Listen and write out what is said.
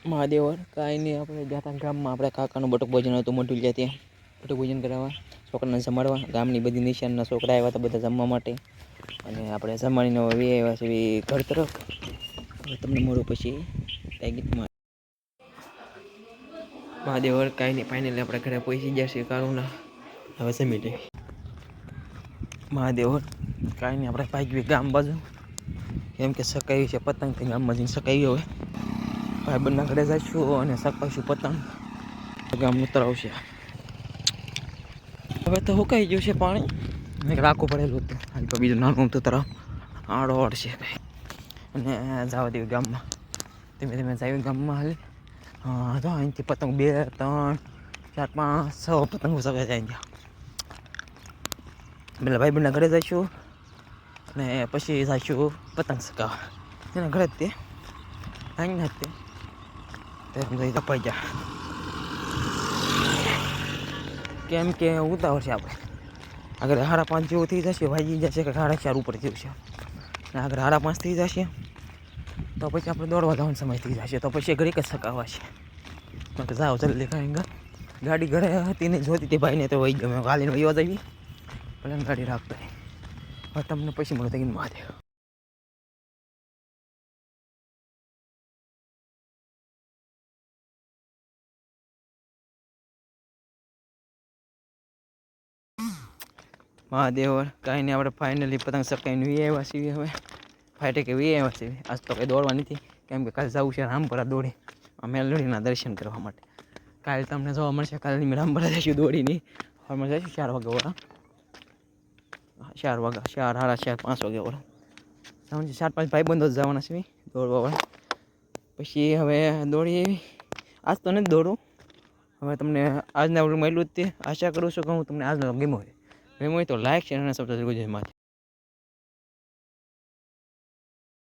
મહાદેવ કાંઈ નહીં, આપણે ગયા હતા ગામમાં, આપણે કાકાનું બટુક ભોજન હતું મોટું જ્યાં ત્યાં બટુક ભોજન કરાવવા, છોકરાને જમાડવા. ગામની બધી નિશાનના છોકરા આવ્યા હતા બધા જમવા માટે, અને આપણે જમાડીને હવે આવ્યા છે ઘર તરફ. હવે તમને મળું પછી ગીતમાં. મહાદેવ કાંઈ નહીં, ફાઇનલી આપણે ઘરે પહોંચી ગયા છીએ કારુના. હવે જમી લઈએ. મહાદેવ કાંઈ નહીં, આપણે ભાગ્યું ગામ બાજુ, કેમ કે સકાવી છે પતંગ, તે ગામમાં જઈને સકાવી. હવે ભાઈબંધના ઘરે જઈશું અને સકાવીશું પતંગ, ગામ ઉતરાવશે. હવે તો સુકાઈ ગયું છે પાણી, એક રાખવું પડેલું હતું. હાલ તો બીજું નાનું તો તરફ આડો અડ છે કંઈ, અને જવા દેવું ગામમાં. ધીમે ધીમે જાય ગામમાં. હાલ હા, તો અહીંથી પતંગ 2, 3, 4, 5, 6 પતંગો સગાઈ જાય ત્યાં. પેલા ભાઈબંધના ઘરે જઈશું અને પછી જઈશું પતંગ સગાવવા. એના ઘરે જ તે અહીં જ તે તપાઈ ગયા, કેમ કે ઉતાવળ છે આપણે. આગળ 5:30 જેવું થઈ જશે, વાગી જશે કે 4:30 ઉપર થયું છે, અને આગળ 5:30 થઈ જશે તો પછી આપણે દોડવા જવાનો સમય થઈ જશે, તો પછી ઘડીક જ સકાવવા છે. તો જાઓ જલ્દી ખાઈ. ગાડી ઘરે હતી ને જોતી હતી ભાઈને, તો વહી ગયો. ગાલીને વહીવા જવી, ભલે ગાડી રાખતો. હવે તમને પછી મળો તકીન. મહાદેવ. મહાદેવ કાંઈ નહીં, આપણે ફાઇનલી પતંગ સકાઈને વી આવ્યા છીએ. હવે ફાટે કે વી આવ્યા છીએ. આજ તો કંઈ દોડવા નથી, કેમ કે કાલે જવું છે રામપરા દોડી, મેલડીના દર્શન કરવા માટે. કાલે તમને જોવા મળશે. કાલે મેં રામપરા જઈશું દોડીની. હવે જઈશું 4 વાગે વાળા, 4 વાગ્યા, 4, 4:30, 5 વાગે વાળા. 4-5 ભાઈબંધો જ જવાના છે દોડવા વાળા. પછી હવે દોડી આજ તો નથી દોડું. હવે તમને આજના વ્લોગમાં એટલું જ તે આશા કરું છું કે હું તમને આજનો ગમ્યો હોય તો લાઈક, શેર અને સબસ્ક્રાઈબ કરજો.